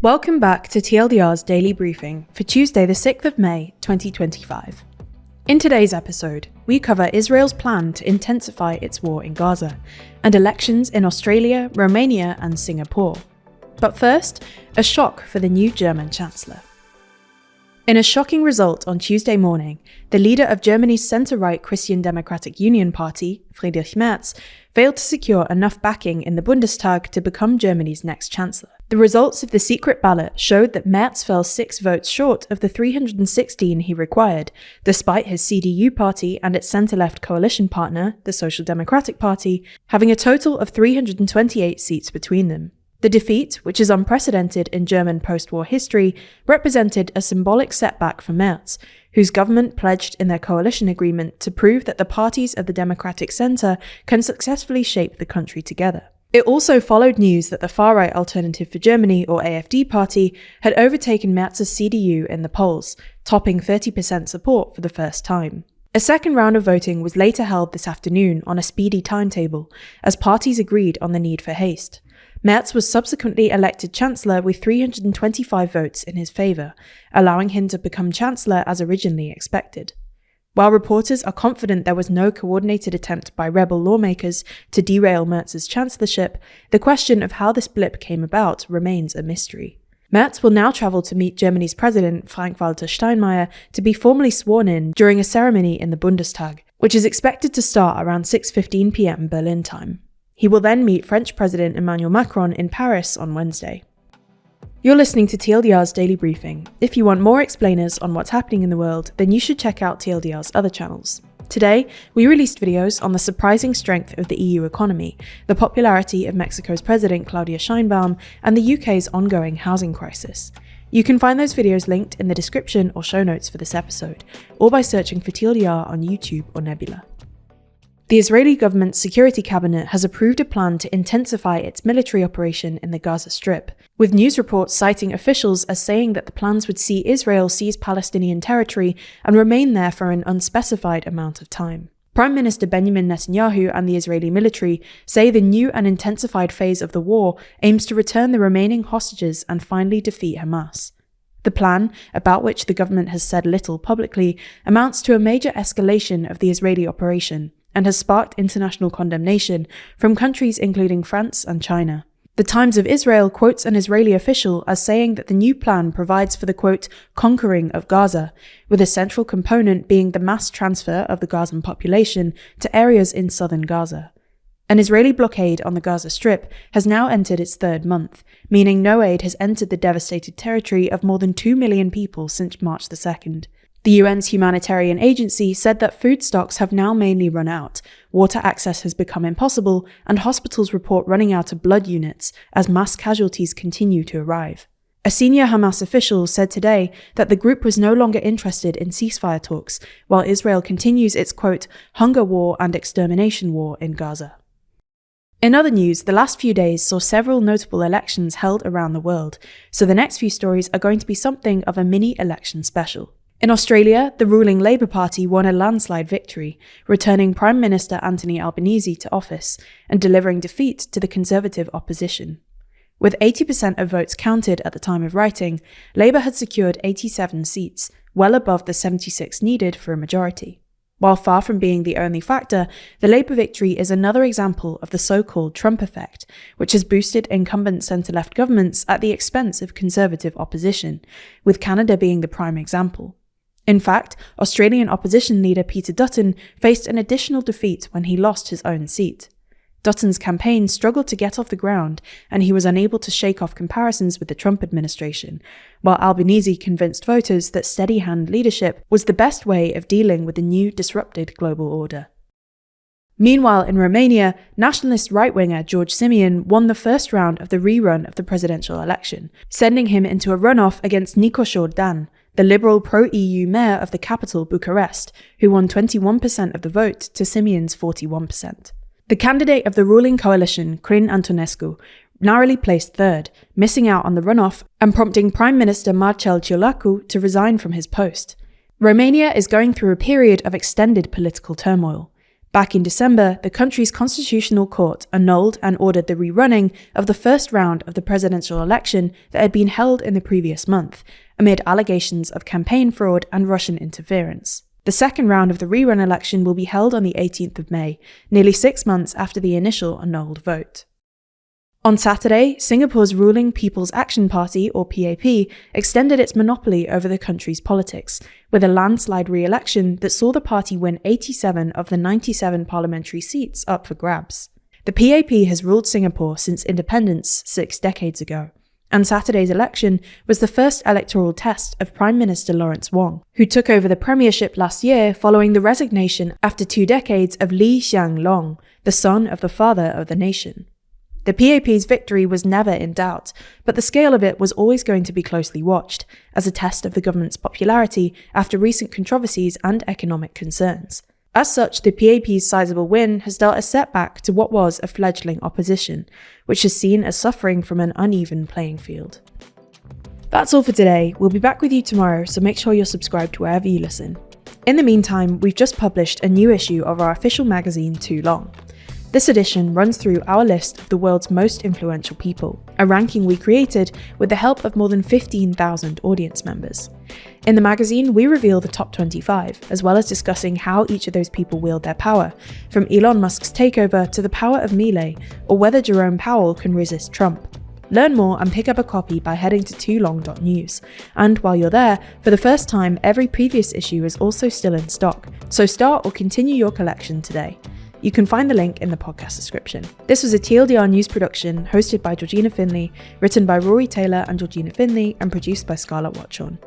Welcome back to TLDR's daily briefing for Tuesday the 6th of May 2025. In today's episode, we cover Israel's plan to intensify its war in Gaza and elections in Australia, Romania and Singapore. But first, a shock for the new German Chancellor. In a shocking result on Tuesday morning, the leader of Germany's centre-right Christian Democratic Union Party, Friedrich Merz, failed to secure enough backing in the Bundestag to become Germany's next chancellor. The results of the secret ballot showed that Merz fell 6 votes short of the 316 he required, despite his CDU party and its centre-left coalition partner, the Social Democratic Party, having a total of 328 seats between them. The defeat, which is unprecedented in German post-war history, represented a symbolic setback for Merz, whose government pledged in their coalition agreement to prove that the parties of the democratic centre can successfully shape the country together. It also followed news that the far-right Alternative for Germany, or AfD party, had overtaken Merz's CDU in the polls, topping 30% support for the first time. A second round of voting was later held this afternoon on a speedy timetable, as parties agreed on the need for haste. Merz was subsequently elected Chancellor with 325 votes in his favour, allowing him to become Chancellor as originally expected. While reporters are confident there was no coordinated attempt by rebel lawmakers to derail Merz's chancellorship, the question of how this blip came about remains a mystery. Merz will now travel to meet Germany's president, Frank-Walter Steinmeier, to be formally sworn in during a ceremony in the Bundestag, which is expected to start around 6:15 p.m. Berlin time. He will then meet French President Emmanuel Macron in Paris on Wednesday. You're listening to TLDR's Daily Briefing. If you want more explainers on what's happening in the world, then you should check out TLDR's other channels. Today, we released videos on the surprising strength of the EU economy, the popularity of Mexico's President Claudia Sheinbaum, and the UK's ongoing housing crisis. You can find those videos linked in the description or show notes for this episode, or by searching for TLDR on YouTube or Nebula. The Israeli government's security cabinet has approved a plan to intensify its military operation in the Gaza Strip, with news reports citing officials as saying that the plans would see Israel seize Palestinian territory and remain there for an unspecified amount of time. Prime Minister Benjamin Netanyahu and the Israeli military say the new and intensified phase of the war aims to return the remaining hostages and finally defeat Hamas. The plan, about which the government has said little publicly, amounts to a major escalation of the Israeli operation, and has sparked international condemnation from countries including France and China. The Times of Israel quotes an Israeli official as saying that the new plan provides for the, quote, conquering of Gaza, with a central component being the mass transfer of the Gazan population to areas in southern Gaza. An Israeli blockade on the Gaza Strip has now entered its 3rd month, meaning no aid has entered the devastated territory of more than 2 million people since March the 2nd. The UN's humanitarian agency said that food stocks have now mainly run out, water access has become impossible, and hospitals report running out of blood units as mass casualties continue to arrive. A senior Hamas official said today that the group was no longer interested in ceasefire talks, while Israel continues its, quote, hunger war and extermination war in Gaza. In other news, the last few days saw several notable elections held around the world, so the next few stories are going to be something of a mini-election special. In Australia, the ruling Labour Party won a landslide victory, returning Prime Minister Anthony Albanese to office and delivering defeat to the Conservative opposition. With 80% of votes counted at the time of writing, Labour had secured 87 seats, well above the 76 needed for a majority. While far from being the only factor, the Labour victory is another example of the so-called Trump effect, which has boosted incumbent centre-left governments at the expense of Conservative opposition, with Canada being the prime example. In fact, Australian opposition leader Peter Dutton faced an additional defeat when he lost his own seat. Dutton's campaign struggled to get off the ground, and he was unable to shake off comparisons with the Trump administration, while Albanese convinced voters that steady-hand leadership was the best way of dealing with the new disrupted global order. Meanwhile, in Romania, nationalist right-winger George Simion won the first round of the rerun of the presidential election, sending him into a runoff against Nicoșor Dan, the liberal pro-EU mayor of the capital, Bucharest, who won 21% of the vote to Simion's 41%. The candidate of the ruling coalition, Crin Antonescu, narrowly placed 3rd, missing out on the runoff and prompting Prime Minister Marcel Ciolacu to resign from his post. Romania is going through a period of extended political turmoil. Back in December, the country's constitutional court annulled and ordered the rerunning of the first round of the presidential election that had been held in the previous month, amid allegations of campaign fraud and Russian interference. The second round of the rerun election will be held on the 18th of May, nearly 6 months after the initial annulled vote. On Saturday, Singapore's ruling People's Action Party, or PAP, extended its monopoly over the country's politics, with a landslide re-election that saw the party win 87 of the 97 parliamentary seats up for grabs. The PAP has ruled Singapore since independence 6 decades ago, and Saturday's election was the first electoral test of Prime Minister Lawrence Wong, who took over the premiership last year following the resignation after 2 decades of Lee Hsien Loong, the son of the father of the nation. The PAP's victory was never in doubt, but the scale of it was always going to be closely watched, as a test of the government's popularity after recent controversies and economic concerns. As such, the PAP's sizable win has dealt a setback to what was a fledgling opposition, which is seen as suffering from an uneven playing field. That's all for today. We'll be back with you tomorrow, so make sure you're subscribed wherever you listen. In the meantime, we've just published a new issue of our official magazine, Too Long. This edition runs through our list of the world's most influential people, a ranking we created with the help of more than 15,000 audience members. In the magazine, we reveal the top 25, as well as discussing how each of those people wield their power, from Elon Musk's takeover to the power of Melee, or whether Jerome Powell can resist Trump. Learn more and pick up a copy by heading to toolong.news. And while you're there, for the first time, every previous issue is also still in stock, so start or continue your collection today. You can find the link in the podcast description. This was a TLDR news production hosted by Georgina Findlay, written by Rory Taylor and Georgina Findlay, and produced by Scarlett Watchorn.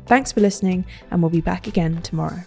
Thanks for listening, and we'll be back again tomorrow.